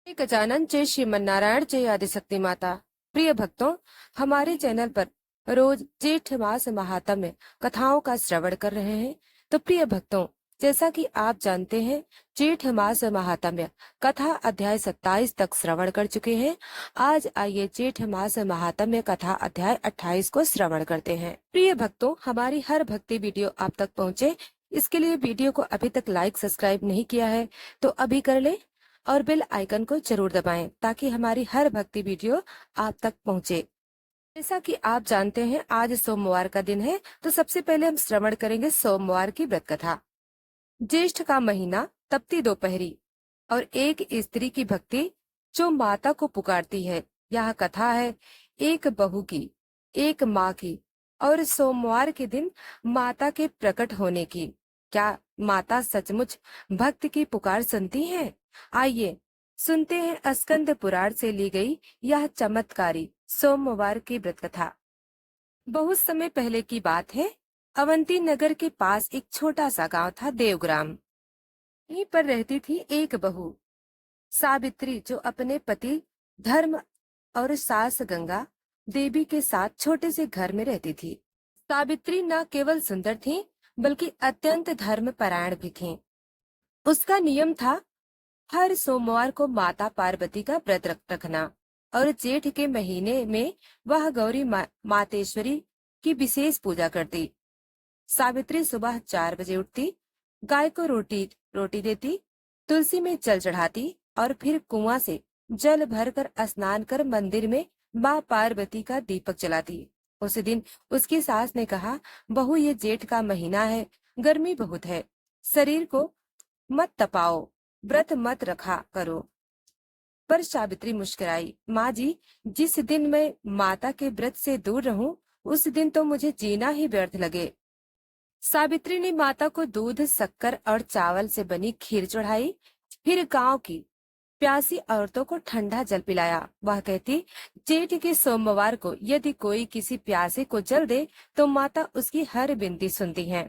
श्री गजानन जय श्रीमन्नारायण जय आदिशक्ति माता। प्रिय भक्तों, हमारे चैनल पर रोज जेठ मास महात्म्य कथाओं का श्रवण कर रहे हैं। तो प्रिय भक्तों, जैसा कि आप जानते हैं, जेठ मास महात्म्य कथा अध्याय 27 तक श्रवण कर चुके हैं। आज आइए जेठ मास महात्म्य कथा अध्याय 28 को श्रवण करते हैं। प्रिय भक्तों, हमारी हर भक्ति वीडियो आप तक पहुँचे, इसके लिए वीडियो को अभी तक लाइक सब्सक्राइब नहीं किया है तो अभी कर ले और बेल आइकन को जरूर दबाएं ताकि हमारी हर भक्ति वीडियो आप तक पहुंचे। जैसा कि आप जानते हैं, आज सोमवार का दिन है, तो सबसे पहले हम श्रवण करेंगे सोमवार की व्रत कथा। ज्येष्ठ का महीना, तपती दोपहरी और एक स्त्री की भक्ति जो माता को पुकारती है। यह कथा है एक बहू की, एक माँ की और सोमवार के दिन माता के प्रकट होने की। क्या माता सचमुच भक्त की पुकार सुनती है? आइए सुनते हैं स्कंद पुराण से ली गई यह चमत्कारी सोमवार की व्रत कथा। बहुत समय पहले की बात है। अवंती नगर के पास एक छोटा सा गांव था, देवग्राम। यहीं पर रहती थी एक बहू, सावित्री, जो अपने पति धर्म और सास गंगा देवी के साथ छोटे से घर में रहती थी। सावित्री न केवल सुंदर थी बल्कि अत्यंत धर्मपरायण भी थी। उसका नियम था हर सोमवार को माता पार्वती का व्रत रखना और जेठ के महीने में वह गौरी मातेश्वरी की विशेष पूजा करती। सावित्री सुबह 4 बजे उठती, गाय को रोटी देती, तुलसी में जल चढ़ाती और फिर कुआं से जल भरकर स्नान कर मंदिर में माँ पार्वती का दीपक जलाती। उस दिन उसकी सास ने कहा, बहू, ये जेठ का महीना है, गर्मी बहुत है, शरीर को मत तपाओ, व्रत मत रखा करो। पर सावित्री मुस्कुराई, माँ जी, जिस दिन मैं माता के व्रत से दूर रहूं, उस दिन तो मुझे जीना ही व्यर्थ लगे। सावित्री ने माता को दूध, शक्कर और चावल से बनी खीर चढ़ाई। फिर गांव की प्यासी औरतों को ठंडा जल पिलाया। वह कहती, जेठ के सोमवार को यदि कोई किसी प्यासे को जल दे तो माता उसकी हर विनती सुनती है।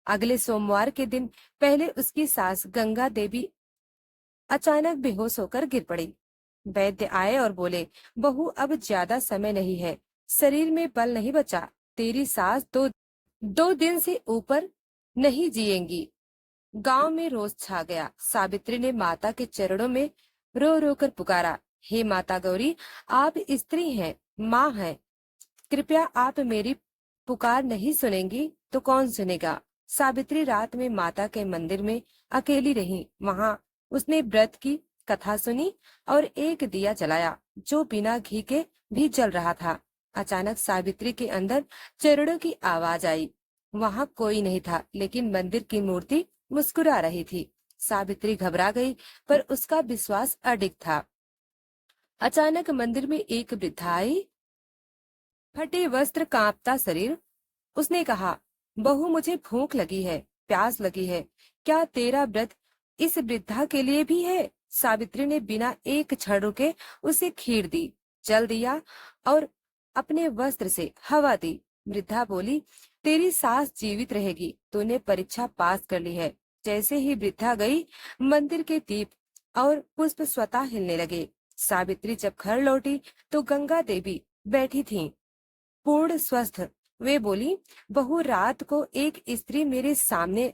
अगले सोमवार के दिन पहले उसकी सास गंगा देवी अचानक बेहोश होकर गिर पड़ी। वैद्य आए और बोले, बहू, अब ज्यादा समय नहीं है, शरीर में बल नहीं बचा, तेरी सास दो दिन से ऊपर नहीं जिएंगी। गांव में रोष छा गया। सावित्री ने माता के चरणों में रो रो कर पुकारा, हे माता गौरी, आप स्त्री हैं, माँ हैं, कृपया आप मेरी पुकार नहीं सुनेंगी तो कौन सुनेगा। सावित्री रात में माता के मंदिर में अकेली रही। वहां उसने व्रत की कथा सुनी और एक दिया जलाया जो बिना घी के भी जल रहा था। अचानक सावित्री के अंदर चरणों की आवाज आई। वहां कोई नहीं था, लेकिन मंदिर की मूर्ति मुस्कुरा रही थी। सावित्री घबरा गई, पर उसका विश्वास अडिग था। अचानक मंदिर में एक वृद्धा आई, फटे वस्त्र, कांपता शरीर। उसने कहा, बहू, मुझे भूख लगी है, प्यास लगी है, क्या तेरा व्रत इस वृद्धा के लिए भी है? सावित्री ने बिना एक क्षण रुके उसे खीर दी, जल दिया और अपने वस्त्र से हवा दी। वृद्धा बोली, तेरी सास जीवित रहेगी, तूने परीक्षा पास कर ली है। जैसे ही वृद्धा गई, मंदिर के दीप और पुष्प स्वतः हिलने लगे। सावित्री जब घर लौटी तो गंगा देवी बैठी थीं, पूर्ण स्वस्थ। वे बोली, बहू, रात को एक स्त्री मेरे सामने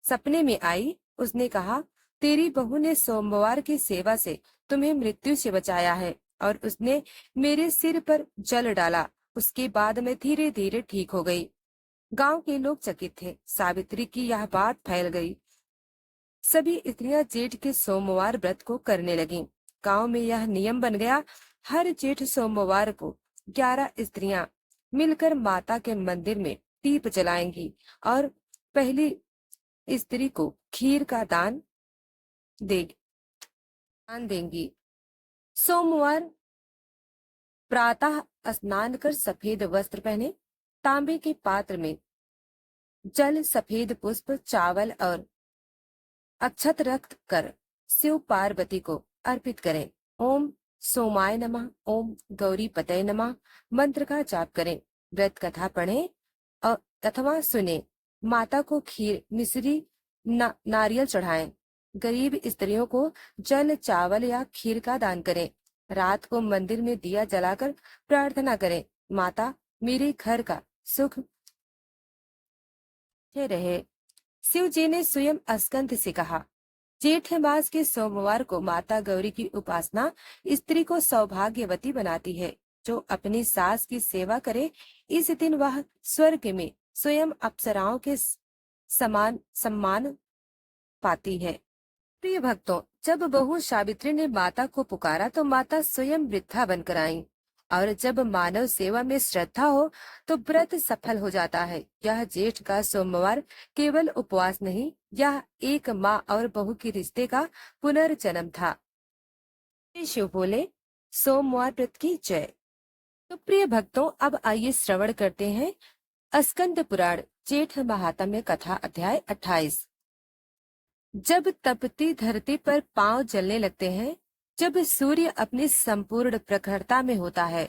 सपने में आई। उसने कहा, तेरी बहू ने सोमवार की सेवा से तुम्हें मृत्यु से बचाया है, और उसने मेरे सिर पर जल डाला। उसके बाद मैं धीरे धीरे ठीक हो गई। गांव के लोग चकित थे। सावित्री की यह बात फैल गई। सभी स्त्रियां जेठ के सोमवार व्रत को करने लगीं। गांव में यह नियम बन गया, हर जेठ सोमवार को 11 स्त्रियां मिलकर माता के मंदिर में दीप जलाएंगी और पहली स्त्री को खीर का दान देंगी। सोमवार प्रातः स्नान कर सफेद वस्त्र पहने, तांबे के पात्र में जल, सफेद पुष्प, चावल और अक्षत रख कर शिव पार्वती को अर्पित करें। ओम सोमाय नमः, ओम गौरी पतये नमः मंत्र का जाप करें। व्रत कथा पढ़ें अथवा सुने। माता को खीर, मिश्री, नारियल चढ़ाएं। गरीब स्त्रियों को जल, चावल या खीर का दान करें। रात को मंदिर में दिया जलाकर प्रार्थना करें, माता मेरे घर का सुख से रहे। शिव जी ने स्वयं स्कंद से कहा, जेठ मास के सोमवार को माता गौरी की उपासना स्त्री को सौभाग्यवती बनाती है। जो अपनी सास की सेवा करे, इस दिन वह स्वर्ग में स्वयं अप्सराओं के समान सम्मान पाती है। प्रिय भक्तों, जब बहू सावित्री ने माता को पुकारा तो माता स्वयं वृद्धा बनकर आई। और जब मानव सेवा में श्रद्धा हो तो व्रत सफल हो जाता है। यह जेठ का सोमवार केवल उपवास नहीं, यह एक माँ और बहू के रिश्ते का पुनर्जन्म था। श्री शिव बोले, सोमवार व्रत की जय। तो प्रिय भक्तों, अब आइए श्रवण करते हैं स्कंद पुराण जेठ महात्म्य कथा अध्याय 28। जब तपती धरती पर पांव जलने लगते हैं, जब सूर्य अपनी संपूर्ण प्रखरता में होता है,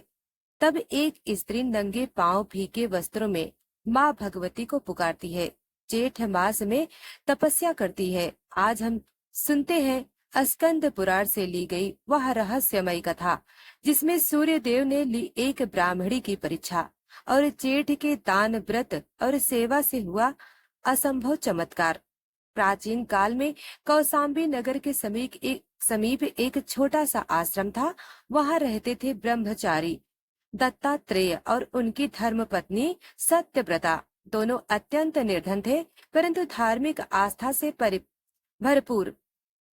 तब एक स्त्री नंगे पांव भीगे वस्त्रों में माँ भगवती को पुकारती है। जेठ मास में तपस्या करती है। आज हम सुनते हैं स्कंद पुराण से ली गई वह रहस्यमयी कथा, जिसमें सूर्य देव ने ली एक ब्राह्मणी की परीक्षा और जेठ के दान, व्रत और सेवा से हुआ असंभव चमत्कार। प्राचीन काल में कौशाम्बी नगर के समीप एक छोटा सा आश्रम था। वहां रहते थे ब्रह्मचारी दत्तात्रेय और उनकी धर्मपत्नी सत्यव्रता। दोनों अत्यंत निर्धन थे, परंतु धार्मिक आस्था से भरपूर।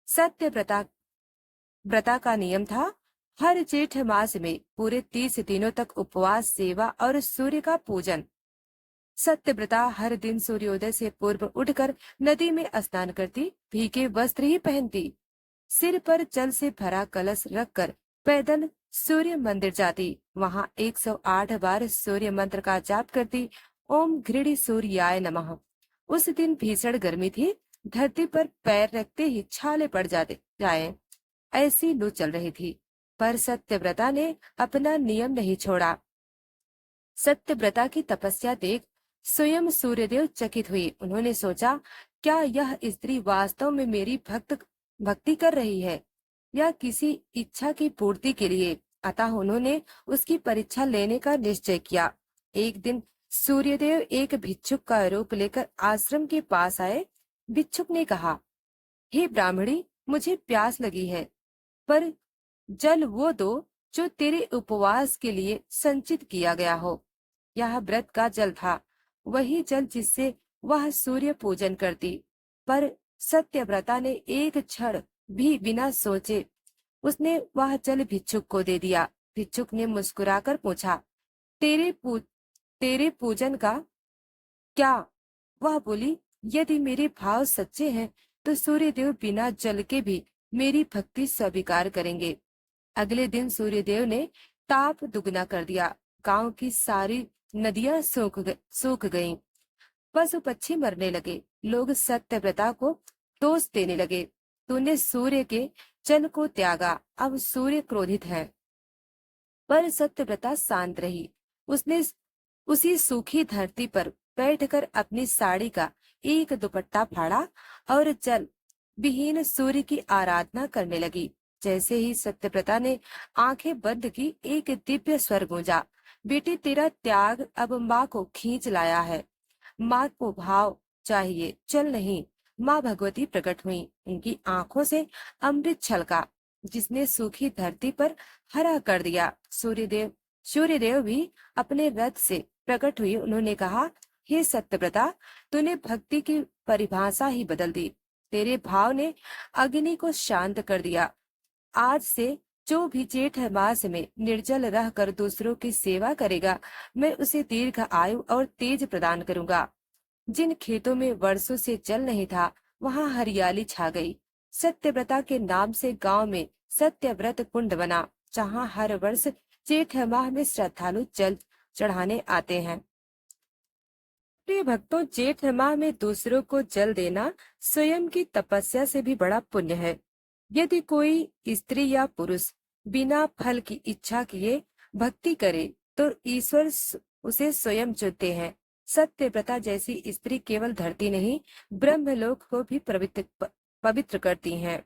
सत्यव्रता व्रता का नियम था, हर जेठ मास में पूरे 30 दिनों तक उपवास, सेवा और सूर्य का पूजन। सत्यव्रता हर दिन सूर्योदय से पूर्व उठकर नदी में स्नान करती, भीगे वस्त्र ही पहनती, सिर पर जल से भरा कलश रखकर पैदल सूर्य मंदिर जाती। वहां 108 बार सूर्य मंत्र का जाप करती। ओम घृणी सूर्याय नमः। उस दिन भीषण गर्मी थी। धरती पर पैर रखते ही छाले पड़ जाए, ऐसी लू चल रही थी। पर सत्यव्रता ने अपना नियम नहीं छोड़ा। सत्यव्रता की तपस्या देख स्वयं सूर्यदेव चकित हुए। उन्होंने सोचा, क्या यह स्त्री वास्तव में मेरी भक्ति कर रही है या किसी इच्छा की पूर्ति के लिए? अतः उन्होंने उसकी परीक्षा लेने का निश्चय किया। एक दिन सूर्यदेव एक भिक्षुक का रूप लेकर आश्रम के पास आए। भिक्षुक ने कहा, हे ब्राह्मणी, मुझे प्यास लगी है, पर जल वो दो जो तेरे उपवास के लिए संचित किया गया हो। यह व्रत का जल था, वही जल जिससे वह सूर्य पूजन करती। पर सत्यव्रता ने एक क्षण भी बिना सोचे उसने वह जल भिक्षुक को दे दिया। भिक्षुक ने मुस्कुराकर पूछा, तेरे पूजन का क्या? वह बोली, यदि मेरे भाव सच्चे हैं तो सूर्यदेव बिना जल के भी मेरी भक्ति स्वीकार करेंगे। अगले दिन सूर्यदेव ने ताप दुगना कर दिया। गांव की सारी नदियां सूख गईं। पशु पक्षी मरने लगे। लोग सत्यव्रता को दोष देने लगे, तूने सूर्य के जल को त्यागा, अब सूर्य क्रोधित है। पर सत्यव्रता शांत रही। उसने उसी सूखी धरती पर बैठकर अपनी साड़ी का एक दुपट्टा फाड़ा और जल विहीन सूर्य की आराधना करने लगी। जैसे ही सत्यव्रता ने आंखें बंद की, एक दिव्य स्वर गूंजा, बेटी, तेरा त्याग अब माँ को खींच लाया है। माँ को भाव चाहिए, चल नहीं। माँ भगवती प्रकट हुई। उनकी आंखों से अमृत छलका, जिसने सूखी धरती पर हरा कर दिया। सूर्यदेव भी अपने रथ से प्रकट हुई। उन्होंने कहा, हे सत्यव्रता, तूने भक्ति की परिभाषा ही बदल दी। तेरे भाव ने अग्नि को शांत कर दिया। आज से जो भी जेठ मास में निर्जल रहकर दूसरों की सेवा करेगा, मैं उसे दीर्घ आयु और तेज प्रदान करूंगा। जिन खेतों में वर्षों से जल नहीं था, वहां हरियाली छा गई। सत्यव्रता के नाम से गांव में सत्यव्रत कुंड बना, जहां हर वर्ष जेठ माह में श्रद्धालु जल चढ़ाने आते हैं। प्रिय भक्तों, जेठ माह में दूसरों को जल देना स्वयं की तपस्या से भी बड़ा पुण्य है। यदि कोई स्त्री या पुरुष बिना फल की इच्छा किए भक्ति करे तो ईश्वर उसे स्वयं चुनते हैं। सत्यव्रता जैसी स्त्री केवल धरती नहीं, ब्रह्मलोक को भी पवित्र करती हैं।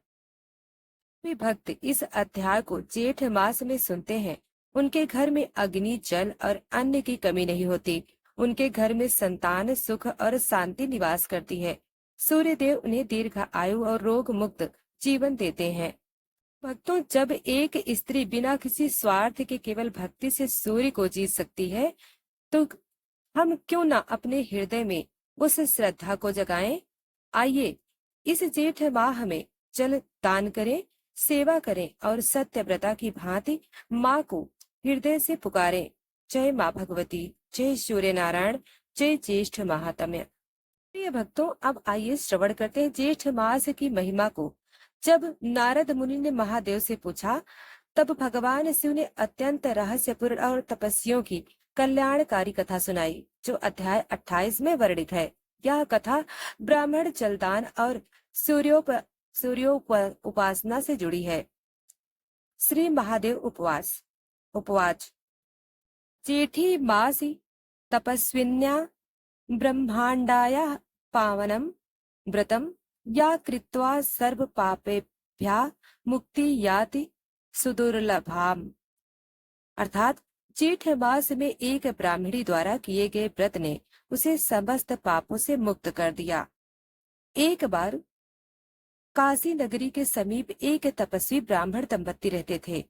भी भक्त इस अध्याय को जेठ मास में सुनते हैं, उनके घर में अग्नि, जल और अन्न की कमी नहीं होती। उनके घर में संतान, सुख और शांति निवास करती है। सूर्य देव उन्हें दीर्घ आयु और रोग मुक्त जीवन देते हैं। भक्तों, जब एक स्त्री बिना किसी स्वार्थ के केवल भक्ति से सूर्य को जीत सकती है, तो हम क्यों ना अपने हृदय में उस श्रद्धा को जगाएं। आइए इस जेठ माह में जल दान करें, सेवा करें और सत्यव्रता की भांति माँ को हृदय से पुकारें। जय माँ भगवती, जय सूर्य नारायण, जय ज्येष्ठ महात्म्य। प्रिय भक्तों, अब आइए श्रवण करते हैं जेठ मास की महिमा को। जब नारद मुनि ने महादेव से पूछा, तब भगवान शिव ने अत्यंत रहस्यपूर्ण और तपस्वियों की कल्याणकारी कथा सुनाई, जो अध्याय 28 में वर्णित है। यह कथा ब्राह्मण जलदान और उपासना से जुड़ी है। श्री महादेव उपवाच जेठी मासी तपस्विन्या ब्रह्मांडाया पावनम व्रतम या कृत्वा सर्व पापेभ्यः मुक्ति याति सुदुर्लभाम। अर्थात जेठ मास में एक ब्राह्मणी द्वारा किए गए व्रत ने उसे समस्त पापों से मुक्त कर दिया। एक बार काशी नगरी के समीप एक तपस्वी ब्राह्मण दंपत्ति रहते थे।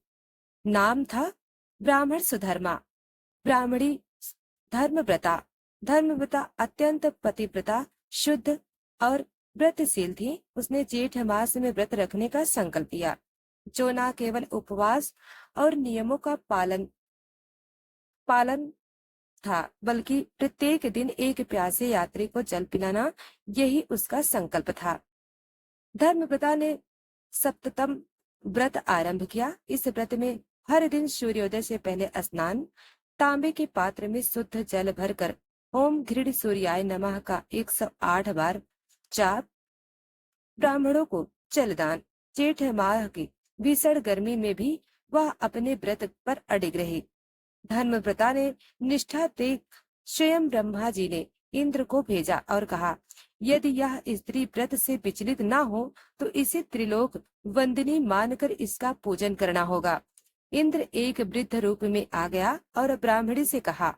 नाम था ब्राह्मण सुधर्मा, ब्राह्मणी धर्मव्रता। धर्मव्रता अत्यंत पतिव्रता, शुद्ध और व्रतशील थी। उसने जेठ मास में व्रत रखने का संकल्प लिया, जो न केवल उपवास और नियमों का पालन था, बल्कि प्रत्येक दिन एक प्यासे यात्री को जल पिलाना, यही उसका संकल्प था। धर्मव्रता ने सप्तम व्रत आरंभ किया। इस व्रत में हर दिन सूर्योदय से पहले स्नान, तांबे के पात्र में शुद्ध जल भरकर ओम घृण सूर्याय नमः का 108 बार जाप, ब्राह्मणों को जलदान। जेठ माह की भीषण गर्मी में भी वह अपने व्रत पर अडिग रही। धर्मव्रता ने निष्ठा देख स्वयं ब्रह्मा जी ने इंद्र को भेजा और कहा, यदि यह स्त्री व्रत से विचलित न हो तो इसे त्रिलोक वंदनी मानकर इसका पूजन करना होगा। इंद्र एक वृद्ध रूप में आ गया और ब्राह्मणी से कहा,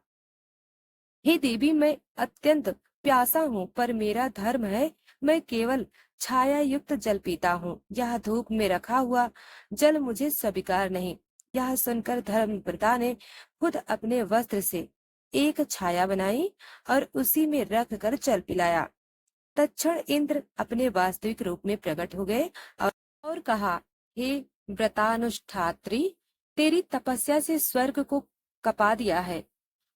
हे देवी, मैं अत्यंत प्यासा हूँ, पर मेरा धर्म है मैं केवल छाया युक्त जल पीता हूँ। यह धूप में रखा हुआ जल मुझे स्वीकार नहीं। यह सुनकर धर्मव्रता ने खुद अपने वस्त्र से एक छाया बनाई और उसी में रख कर जल पिलाया। तत्क्षण इंद्र अपने वास्तविक रूप में प्रकट हो गए और कहा, हे व्रतानुष्ठात्री, तेरी तपस्या से स्वर्ग को कपा दिया है।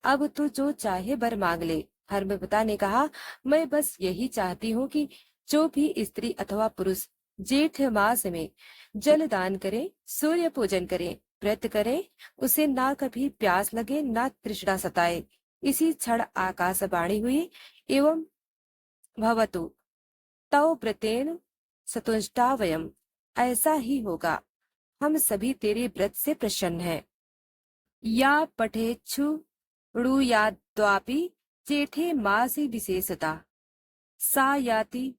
अब तू जो चाहे वर मांग ले। धर्मव्रता ने कहा, मैं बस यही चाहती हूँ कि जो भी स्त्री अथवा पुरुष जेठ मास में जल दान करे, सूर्य पूजन करे, व्रत करे, उसे ना कभी प्यास लगे, ना तृष्णा सताए। इसी क्षण आकाशवाणी हुई, एवं भवतु तौ व्रतेन सतुष्टा वयम। ऐसा ही होगा, हम सभी तेरे व्रत से प्रसन्न हैं। या पठेच्छु ऋयाद्वापि जेठे मासी विशेषता सा याति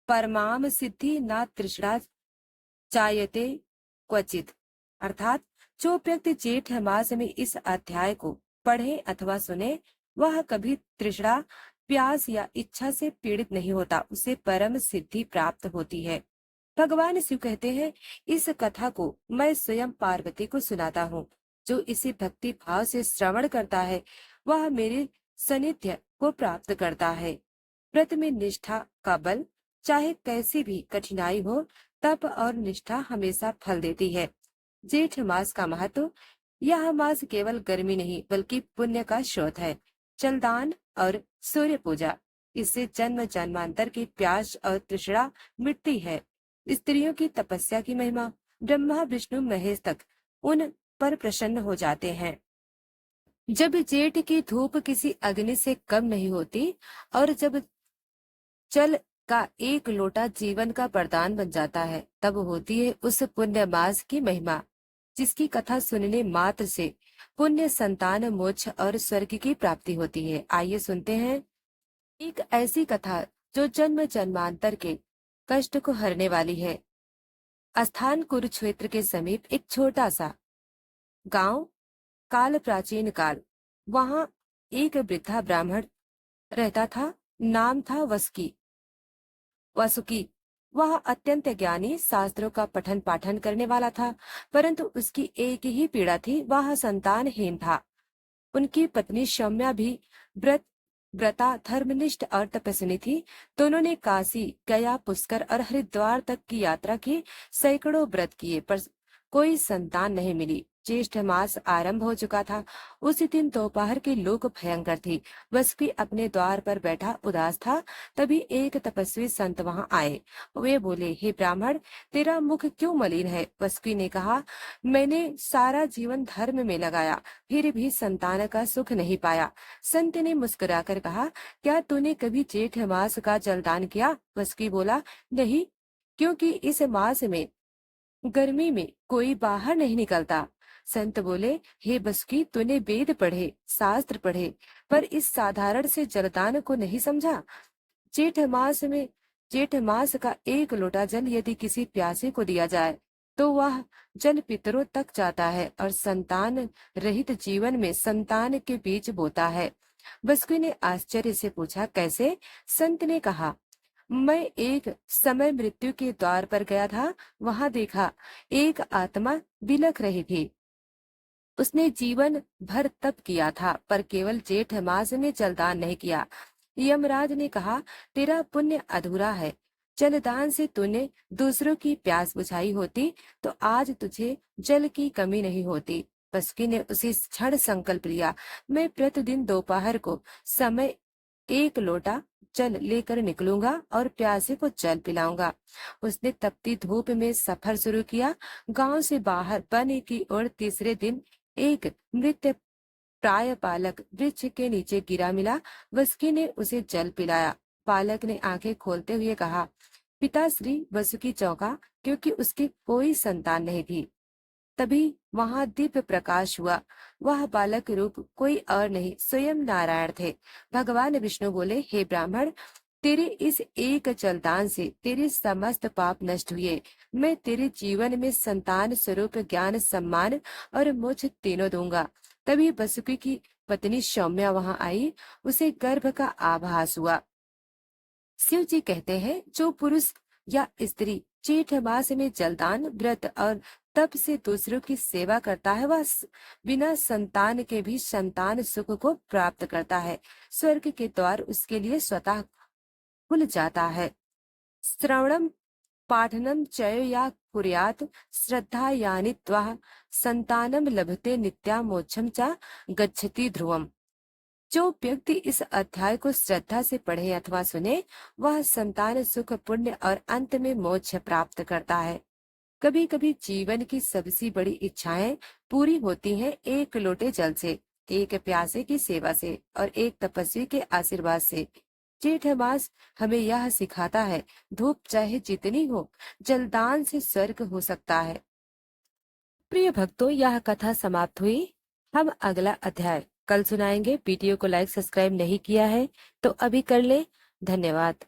परमाम सिद्धि न तृष्णा चायते क्वचित। अर्थात जो व्यक्ति जेठ मास में इस अध्याय को पढ़े अथवा सुने, वह कभी तृष्णा, प्यास या इच्छा से पीड़ित नहीं होता, उसे परम सिद्धि प्राप्त होती है। भगवान शिव कहते हैं, इस कथा को मैं स्वयं पार्वती को सुनाता हूँ। जो इसे भक्ति भाव से श्रवण करता है, वह मेरे सानिध्य को प्राप्त करता है। व्रत में निष्ठा का बल, चाहे कैसी भी कठिनाई हो, तप और निष्ठा हमेशा फल देती है। जेठ मास का महत्व, यह मास केवल गर्मी नहीं बल्कि पुण्य का स्रोत है। जलदान और सूर्य पूजा, इससे जन्म जन्मांतर की प्यास और तृष्णा मिटती है। स्त्रियों की तपस्या की महिमा, ब्रह्मा विष्णु महेश तक उन पर प्रसन्न हो जाते हैं। जब जेठ की धूप किसी अग्नि से कम नहीं होती और जब जल का एक लोटा जीवन का वरदान बन जाता है, तब होती है उस पुण्य मास की महिमा, जिसकी कथा सुनने मात्र से पुण्य, संतान, मोक्ष और स्वर्ग की प्राप्ति होती है। आइए सुनते हैं एक ऐसी कथा जो जन्म जन्मांतर के कष्ट को हरने वाली है। स्थान कुरुक्षेत्र के समीप एक छोटा सा गांव, काल प्राचीन काल। वहां एक वृद्धा ब्राह्मण रहता था। नाम था वासुकी। वह अत्यंत ज्ञानी, शास्त्रों का पठन पाठन करने वाला था, परंतु उसकी एक ही पीड़ा थी, वह संतानहीन था। उनकी पत्नी सौम्या भी व्रत व्रता, धर्मनिष्ठ और तपस्विनी थी। दोनों ने काशी, गया, पुष्कर और हरिद्वार तक की यात्रा की, सैकड़ों व्रत किए, पर कोई संतान नहीं मिली। ज्येष्ठ मास आरंभ हो चुका था। उसी दिन दोपहर की लूक भयंकर थी। वसुकी अपने द्वार पर बैठा उदास था। तभी एक तपस्वी संत वहां आए। वे बोले, हे ब्राह्मण, तेरा मुख क्यों मलिन है? वसुकी ने कहा, मैंने सारा जीवन धर्म में लगाया, फिर भी संतान का सुख नहीं पाया। संत ने मुस्कुराकर कहा, क्या तूने कभी जेठ मास का जलदान किया? वसुकी बोला, नहीं, क्योंकि इस मास में गर्मी में कोई बाहर नहीं निकलता। संत बोले, हे बसुकी, तूने वेद पढ़े, शास्त्र पढ़े, पर इस साधारण से जलदान को नहीं समझा। जेठ मास में जेठ मास का एक लोटा जल यदि किसी प्यासे को दिया जाए तो वह जल पितरों तक जाता है और संतान रहित जीवन में संतान के बीज बोता है। बसुकी ने आश्चर्य से पूछा, कैसे? संत ने कहा, मैं एक समय मृत्यु के द्वार पर गया था। वहां देखा एक आत्मा बिलख रही थी। उसने जीवन भर तप किया था, पर केवल जेठ मास में जलदान नहीं किया। यमराज ने कहा, तेरा पुण्य अधूरा है। जलदान से तूने दूसरों की प्यास बुझाई होती तो आज तुझे जल की कमी नहीं होती। बसुकी ने उसी क्षण संकल्प लिया, मैं प्रतिदिन दोपहर को समय एक लोटा जल लेकर निकलूंगा और प्यासे को जल पिलाऊंगा। उसने तपती धूप में सफर शुरू किया। गांव से बाहर वन की ओर तीसरे दिन एक मृत प्राय बालक वृक्ष के नीचे गिरा मिला। वसुकी ने उसे जल पिलाया। बालक ने आंखें खोलते हुए कहा, पिताश्री। वसुकी चौंका, क्योंकि उसकी कोई संतान नहीं थी। तभी वहां दिव्य प्रकाश हुआ। वह बालक रूप कोई और नहीं, स्वयं नारायण थे। भगवान विष्णु बोले, हे ब्राह्मण, तेरे इस एक जलदान से तेरे समस्त पाप नष्ट हुए। मैं तेरे जीवन में संतान स्वरूप ज्ञान, सम्मान और मोक्ष तीनों दूंगा। तभी वसुकी की पत्नी सौम्या वहां आई। उसे गर्भ का आभास हुआ। शिव जी कहते हैं, जो पुरुष या स्त्री जेठ मास में जलदान, व्रत और तप से दूसरों की सेवा करता है, वह बिना संतान के भी संतान सुख को प्राप्त करता है। स्वर्ग के द्वार उसके लिए स्वतः खुल जाता है। श्रवणम पाठनम चय या कुर्यात श्रद्धा यानि त्वः संतानम लभते नित्या मोक्षम च गच्छति ध्रुवम। जो व्यक्ति इस अध्याय को श्रद्धा से पढ़े अथवा सुने, वह संतान सुख, पुण्य और अंत में मोक्ष प्राप्त करता है। कभी कभी जीवन की सबसे बड़ी इच्छाएं पूरी होती हैं एक लोटे जल से, एक प्यासे की सेवा से और एक तपस्वी के आशीर्वाद से। जेठ मास हमें यह सिखाता है, धूप चाहे जितनी हो, जलदान से स्वर्ग हो सकता है। प्रिय भक्तों, यह कथा समाप्त हुई। हम अगला अध्याय कल सुनाएंगे। वीडियो को लाइक सब्सक्राइब नहीं किया है तो अभी कर ले। धन्यवाद।